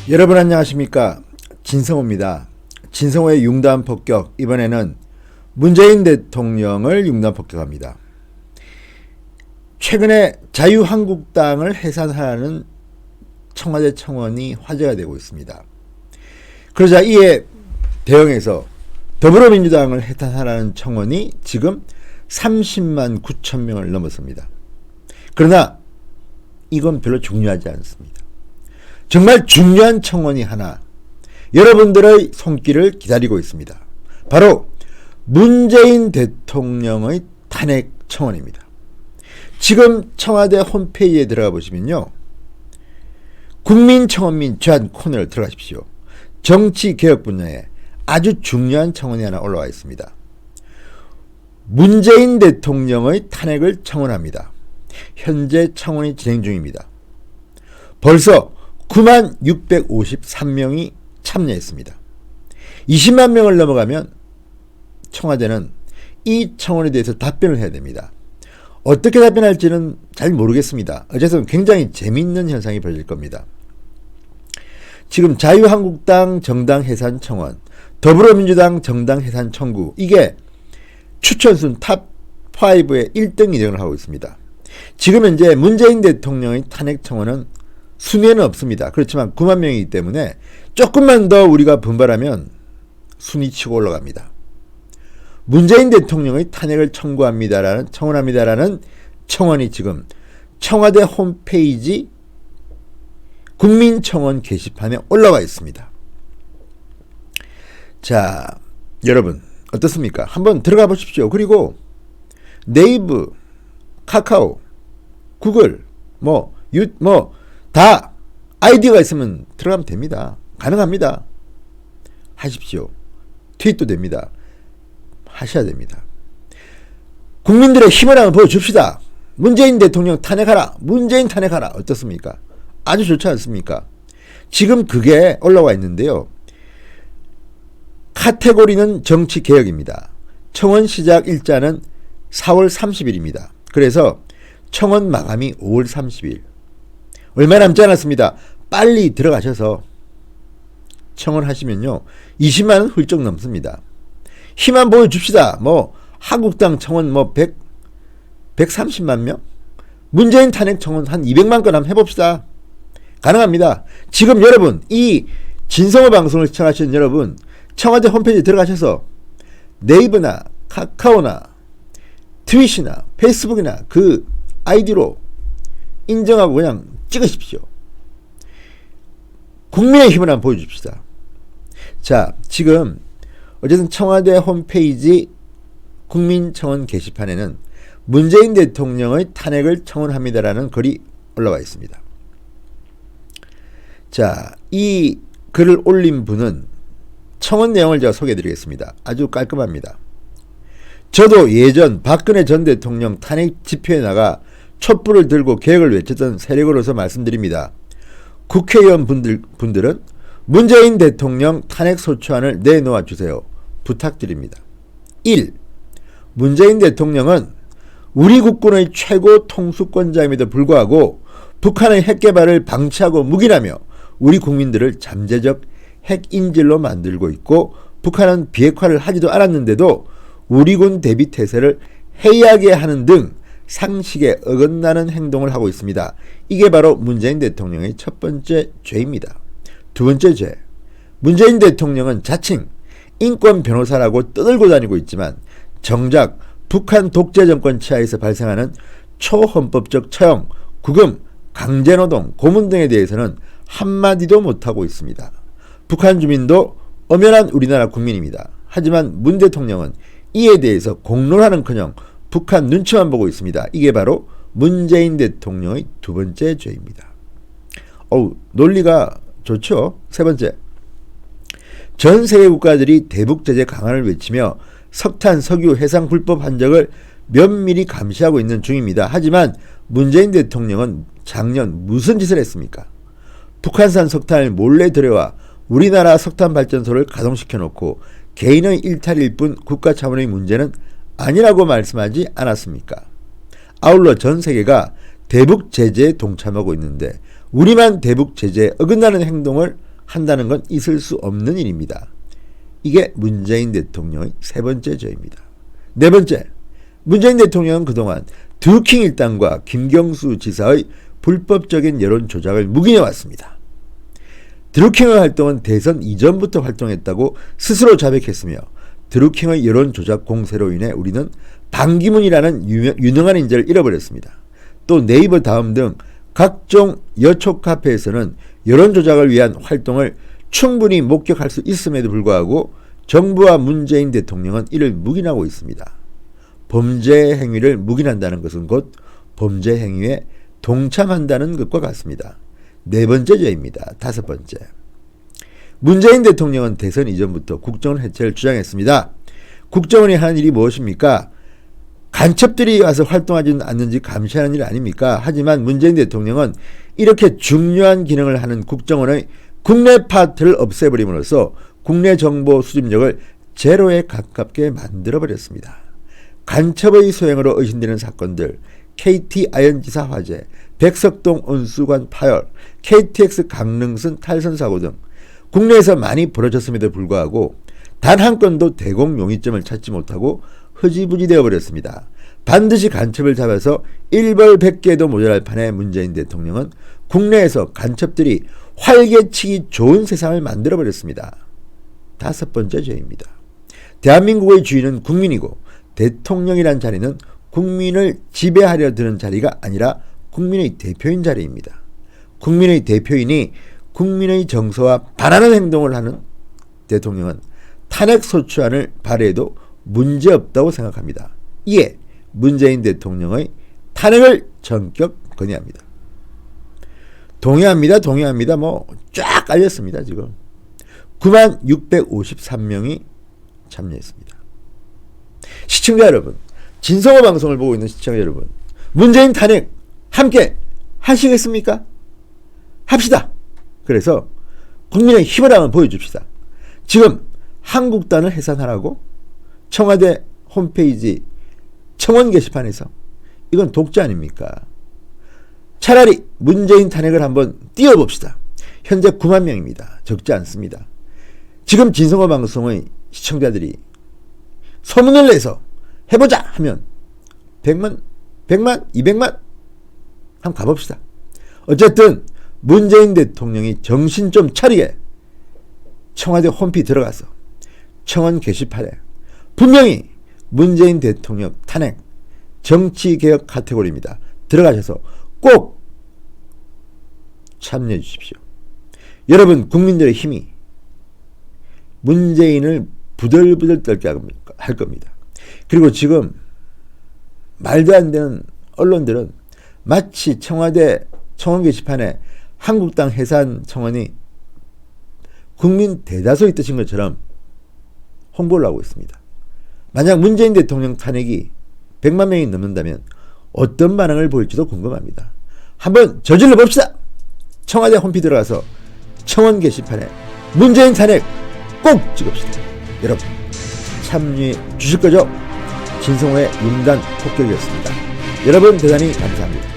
여러분 안녕하십니까? 진성호입니다. 진성호의 융단 폭격, 이번에는 문재인 대통령을 융단 폭격합니다. 최근에 자유한국당을 해산하라는 청와대 청원이 화제가 되고 있습니다. 그러자 이에 대응해서 더불어민주당을 해산하라는 청원이 지금 30만 9천 명을 넘었습니다. 그러나 이건 별로 중요하지 않습니다. 정말 중요한 청원이 하나 여러분들의 손길을 기다리고 있습니다. 바로 문재인 대통령의 탄핵 청원입니다. 지금 청와대 홈페이지에 들어가 보시면요, 국민청원민 제안 코너를 들어가십시오. 정치개혁 분야에 아주 중요한 청원이 하나 올라와 있습니다. 문재인 대통령의 탄핵을 청원합니다. 현재 청원이 진행 중입니다. 벌써 9만 653명이 참여했습니다. 20만 명을 넘어가면 청와대는 이 청원에 대해서 답변을 해야 됩니다. 어떻게 답변할지는 잘 모르겠습니다. 어쨌든 굉장히 재미있는 현상이 벌어질 겁니다. 지금 자유한국당 정당 해산 청원, 더불어민주당 정당 해산 청구, 이게 추천순 탑5의 1등 이정을 하고 있습니다. 지금 현재 문재인 대통령의 탄핵 청원은 순위에는 없습니다. 그렇지만 9만 명이기 때문에 조금만 더 우리가 분발하면 순위 치고 올라갑니다. 문재인 대통령의 탄핵을 청원합니다라는 청원이 지금 청와대 홈페이지 국민청원 게시판에 올라와 있습니다. 자, 여러분 어떻습니까? 한번 들어가 보십시오. 그리고 네이버, 카카오, 구글, 다 아이디어가 있으면 들어가면 됩니다. 가능합니다. 하십시오. 트윗도 됩니다. 하셔야 됩니다. 국민들의 힘을 한번 보여줍시다. 문재인 대통령 탄핵하라. 문재인 탄핵하라. 어떻습니까? 아주 좋지 않습니까? 지금 그게 올라와 있는데요. 카테고리는 정치개혁입니다. 청원 시작 일자는 4월 30일입니다. 그래서 청원 마감이 5월 30일. 얼마 남지 않았습니다. 빨리 들어가셔서 청원하시면요, 20만 원 훌쩍 넘습니다. 힘만 보여줍시다. 한국당 청원 130만 명? 문재인 탄핵 청원 한 200만 건 한번 해봅시다. 가능합니다. 지금 여러분, 이 진성호 방송을 시청하시는 여러분, 청와대 홈페이지에 들어가셔서 네이버나 카카오나 트윗이나 페이스북이나 그 아이디로 인정하고 그냥 찍으십시오. 국민의 힘을 한번 보여줍시다. 자, 지금 어쨌든 청와대 홈페이지 국민청원 게시판에는 문재인 대통령의 탄핵을 청원합니다라는 글이 올라와 있습니다. 자, 이 글을 올린 분은 청원 내용을 제가 소개해드리겠습니다. 아주 깔끔합니다. 저도 예전 박근혜 전 대통령 탄핵 집회에 나가 촛불을 들고 개혁을 외쳤던 세력으로서 말씀드립니다. 국회의원 분들은 문재인 대통령 탄핵 소추안을 내놓아 주세요. 부탁드립니다. 1. 문재인 대통령은 우리 국군의 최고 통수권자임에도 불구하고 북한의 핵개발을 방치하고 묵인하며 우리 국민들을 잠재적 핵인질로 만들고 있고, 북한은 비핵화를 하지도 않았는데도 우리 군 대비 태세를 해이하게 하는 등 상식에 어긋나는 행동을 하고 있습니다. 이게 바로 문재인 대통령의 첫 번째 죄입니다. 두 번째 죄, 문재인 대통령은 자칭 인권 변호사라고 떠들고 다니고 있지만 정작 북한 독재 정권 치하에서 발생하는 초헌법적 처형, 구금, 강제노동, 고문 등에 대해서는 한마디도 못하고 있습니다. 북한 주민도 엄연한 우리나라 국민입니다. 하지만 문 대통령은 이에 대해서 공론하는커녕 북한 눈치만 보고 있습니다. 이게 바로 문재인 대통령의 두 번째 죄입니다. 논리가 좋죠. 세 번째, 전 세계 국가들이 대북 제재 강화를 외치며 석탄, 석유, 해상 불법 한적을 면밀히 감시하고 있는 중입니다. 하지만 문재인 대통령은 작년 무슨 짓을 했습니까? 북한산 석탄을 몰래 들여와 우리나라 석탄 발전소를 가동시켜 놓고 개인의 일탈일 뿐 국가 차원의 문제는 아니라고 말씀하지 않았습니까? 아울러 전 세계가 대북 제재에 동참하고 있는데 우리만 대북 제재에 어긋나는 행동을 한다는 건 있을 수 없는 일입니다. 이게 문재인 대통령의 세 번째 죄입니다. 네 번째, 문재인 대통령은 그동안 드루킹 일당과 김경수 지사의 불법적인 여론 조작을 묵인해 왔습니다. 드루킹의 활동은 대선 이전부터 활동했다고 스스로 자백했으며 드루킹의 여론 조작 공세로 인해 우리는 반기문이라는 유능한 인재를 잃어버렸습니다. 또 네이버 다음 등 각종 여초 카페에서는 여론 조작을 위한 활동을 충분히 목격할 수 있음에도 불구하고 정부와 문재인 대통령은 이를 묵인하고 있습니다. 범죄 행위를 묵인한다는 것은 곧 범죄 행위에 동참한다는 것과 같습니다. 네 번째 죄입니다. 다섯 번째. 문재인 대통령은 대선 이전부터 국정원 해체를 주장했습니다. 국정원이 하는 일이 무엇입니까? 간첩들이 와서 활동하지 않는지 감시하는 일 아닙니까? 하지만 문재인 대통령은 이렇게 중요한 기능을 하는 국정원의 국내 파트를 없애버림으로써 국내 정보 수집력을 제로에 가깝게 만들어버렸습니다. 간첩의 소행으로 의심되는 사건들, KT 아현지사 화재, 백석동 온수관 파열, KTX 강릉선 탈선 사고 등 국내에서 많이 벌어졌음에도 불구하고 단 한 건도 대공 용의점을 찾지 못하고 흐지부지 되어버렸습니다. 반드시 간첩을 잡아서 일벌백계도 모자랄 판에 문재인 대통령은 국내에서 간첩들이 활개치기 좋은 세상을 만들어버렸습니다. 다섯 번째 죄입니다. 대한민국의 주인은 국민이고 대통령이란 자리는 국민을 지배하려 드는 자리가 아니라 국민의 대표인 자리입니다. 국민의 대표인이 국민의 정서와 반하는 행동을 하는 대통령은 탄핵소추안을 발의해도 문제없다고 생각합니다. 이에 문재인 대통령의 탄핵을 전격 건의합니다. 동의합니다. 뭐 쫙 깔렸습니다. 지금 9653명이 참여했습니다. 시청자 여러분, 진성호 방송을 보고 있는 시청자 여러분, 문재인 탄핵 함께 하시겠습니까? 합시다. 그래서 국민의 힘을 한번 보여줍시다. 지금 한국당을 해산하라고 청와대 홈페이지 청원 게시판에서, 이건 독재 아닙니까? 차라리 문재인 탄핵을 한번 띄워봅시다. 현재 9만 명입니다. 적지 않습니다. 지금 진성호 방송의 시청자들이 소문을 내서 해보자 하면 100만, 200만 한번 가봅시다. 어쨌든 문재인 대통령이 정신 좀 차리게 청와대 홈페이지 들어가서 청원 게시판에 분명히 문재인 대통령 탄핵 정치개혁 카테고리입니다. 들어가셔서 꼭 참여해 주십시오. 여러분, 국민들의 힘이 문재인을 부들부들 떨게 할 겁니다. 그리고 지금 말도 안 되는 언론들은 마치 청와대 청원 게시판에 한국당 해산 청원이 국민 대다수의 뜻인 것처럼 홍보를 하고 있습니다. 만약 문재인 대통령 탄핵이 100만 명이 넘는다면 어떤 반응을 보일지도 궁금합니다. 한번 저질러 봅시다. 청와대 홈페이지 들어가서 청원 게시판에 문재인 탄핵 꼭 찍읍시다. 여러분 참여해 주실 거죠? 진성호의 융단 폭격이었습니다. 여러분 대단히 감사합니다.